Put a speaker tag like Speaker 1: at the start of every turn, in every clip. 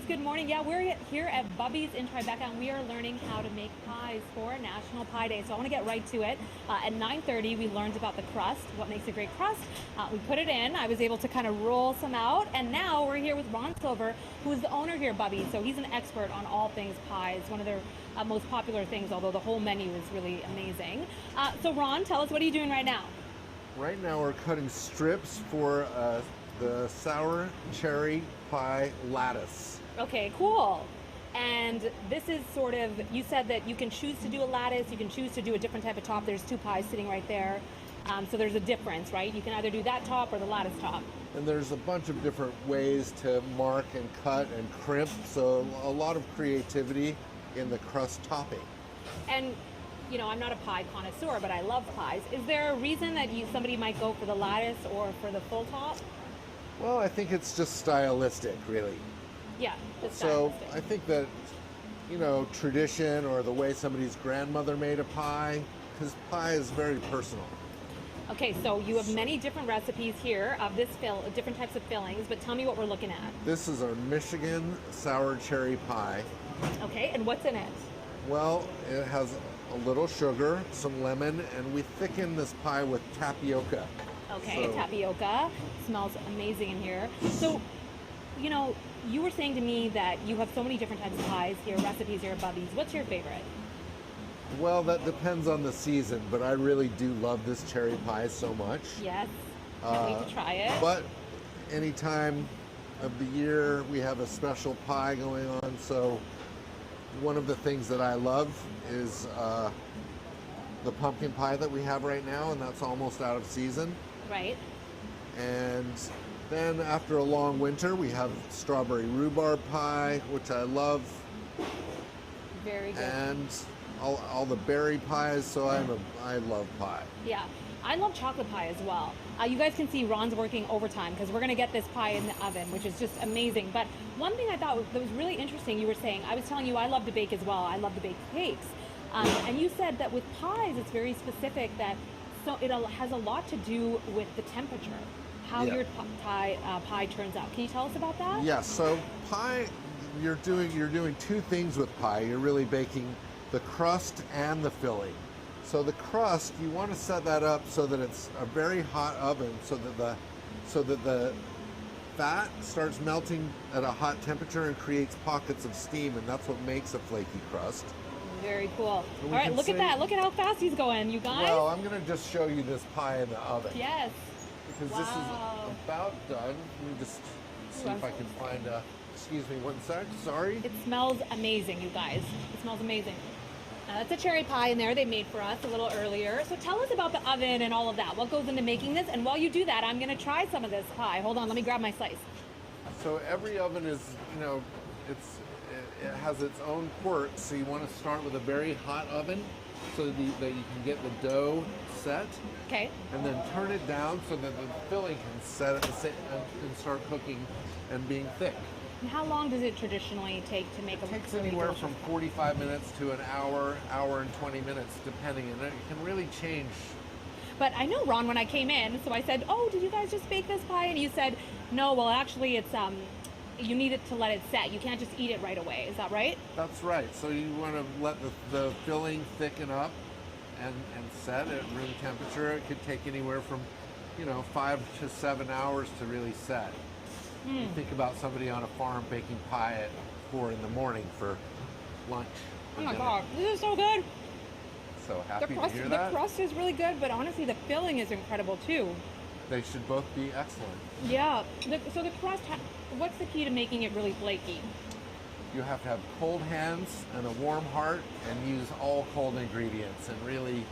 Speaker 1: guys, good morning. Yeah, we're here at Bubby's in Tribeca, and we are learning how to make pies for National Pie Day. So I want to get right to it. At 9:30, we learned about the crust, what makes a great crust. We put it in. I was able to kind of roll some out, and now we're here with Ron Silver, who is the owner here at Bubby. So he's an expert on all things pies, one of their most popular things, although the whole menu is really amazing. So Ron, tell us, what are you doing right now?
Speaker 2: Right now we're cutting strips for the sour cherry pie lattice.
Speaker 1: Okay, cool. And this is sort of, you said that you can choose to do a lattice, you can choose to do a different type of top. There's two pies sitting right there. So there's a difference, right? You can either do that top or the lattice top.
Speaker 2: And there's a bunch of different ways to mark and cut and crimp, so a lot of creativity in the crust topping.
Speaker 1: And you know, I'm not a pie connoisseur, but I love pies. Is there a reason that somebody might go for the lattice or for the full top?
Speaker 2: Well, I think it's just stylistic, really.
Speaker 1: Yeah, just
Speaker 2: so
Speaker 1: stylistic.
Speaker 2: I think that, you know, tradition or the way somebody's grandmother made a pie, because pie is very personal.
Speaker 1: Okay, so you have many different recipes here of this different types of fillings, but tell me what we're looking at.
Speaker 2: This is our Michigan sour cherry pie.
Speaker 1: Okay, and what's in it?
Speaker 2: Well, it has a little sugar, some lemon, and we thicken this pie with tapioca.
Speaker 1: Okay, tapioca. Smells amazing in here. So, you know, you were saying to me that you have so many different types of pies here, recipes here at Bubby's. What's your favorite?
Speaker 2: Well, that depends on the season, but I really do love this cherry pie so much.
Speaker 1: Yes, can't wait to try it.
Speaker 2: But any time of the year, we have a special pie going on, so one of the things that I love is the pumpkin pie that we have right now, and that's almost out of season.
Speaker 1: Right.
Speaker 2: And then after a long winter, we have strawberry rhubarb pie, which I love.
Speaker 1: Very good.
Speaker 2: And all the berry pies, so I love pie.
Speaker 1: Yeah, I love chocolate pie as well. You guys can see Ron's working overtime because we're going to get this pie in the oven, which is just amazing. But one thing I thought that was really interesting, you were saying, I was telling you I love to bake as well. I love to bake cakes. And you said that with pies, it's very specific that it has a lot to do with the temperature, how your pie turns out. Can you tell us about that?
Speaker 2: Yes, so pie, you're doing two things with pie. You're really baking the crust and the filling. So the crust, you want to set that up so that it's a very hot oven, so that the fat starts melting at a hot temperature and creates pockets of steam, and that's what makes a flaky crust.
Speaker 1: Very cool. All right, look at that. Look at how fast he's going, you guys.
Speaker 2: Well, I'm going to just show you this pie in the oven.
Speaker 1: Yes.
Speaker 2: Because this is about done. Let me just see if I can find a... Excuse me, one sec. Sorry.
Speaker 1: It smells amazing, you guys. It smells amazing. That's a cherry pie in there they made for us a little earlier. So tell us about the oven and all of that. What goes into making this? And while you do that, I'm going to try some of this pie. Hold on, let me grab my slice.
Speaker 2: So every oven is, you know, it has its own quirks. So you want to start with a very hot oven so that you can get the dough set.
Speaker 1: Okay.
Speaker 2: And then turn it down so that the filling can set at the same and start cooking and being thick.
Speaker 1: And how long does it traditionally take to make a
Speaker 2: It takes anywhere from 45 minutes to an hour and 20 minutes, depending, and it can really change.
Speaker 1: But I know, Ron, when I came in, so I said, oh, did you guys just bake this pie? And you said, no, well, actually, it's you need it to let it set. You can't just eat it right away. Is that right?
Speaker 2: That's right. So you want to let the filling thicken up and set at room temperature. It could take anywhere from, you know, 5 to 7 hours to really set. You think about somebody on a farm baking pie at 4 in the morning for lunch.
Speaker 1: Oh my God, this is so good.
Speaker 2: So happy to hear that.
Speaker 1: The crust is really good, but honestly, the filling is incredible too.
Speaker 2: They should both be excellent.
Speaker 1: Yeah. So the crust, what's the key to making it really flaky?
Speaker 2: You have to have cold hands and a warm heart and use all cold ingredients and really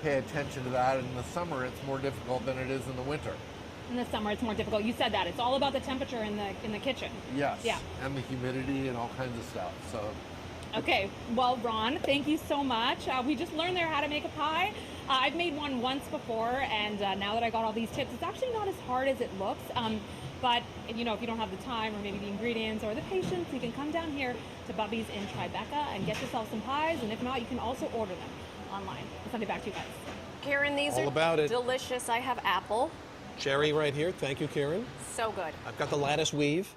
Speaker 2: pay attention to that. In the summer, it's more difficult than it is in the winter.
Speaker 1: In the summer, it's more difficult. You said that. It's all about the temperature in the kitchen.
Speaker 2: Yes.
Speaker 1: Yeah.
Speaker 2: And the humidity and all kinds of stuff. So.
Speaker 1: Okay. Well, Ron, thank you so much. We just learned there how to make a pie. I've made one once before, and now that I got all these tips, it's actually not as hard as it looks. But, you know, if you don't have the time or maybe the ingredients or the patience, you can come down here to Bubby's in Tribeca and get yourself some pies. And if not, you can also order them online. I'll send it back to you guys.
Speaker 3: Kiran, these
Speaker 4: All about
Speaker 3: are
Speaker 4: it.
Speaker 3: delicious. I have apple.
Speaker 4: Cherry right here. Thank you, Kiran.
Speaker 3: So good.
Speaker 4: I've got the lattice weave.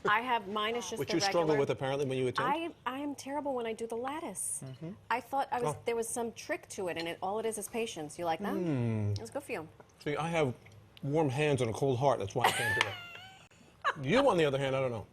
Speaker 3: I have mine is just
Speaker 4: Which
Speaker 3: the
Speaker 4: you struggle
Speaker 3: regular.
Speaker 4: with apparently when you attempt.
Speaker 3: I am terrible when I do the lattice. I thought there was some trick to it, and all it is patience. You like that? It's good for you.
Speaker 4: See, I have warm hands and a cold heart. That's why I can't do it. You, on the other hand, I don't know.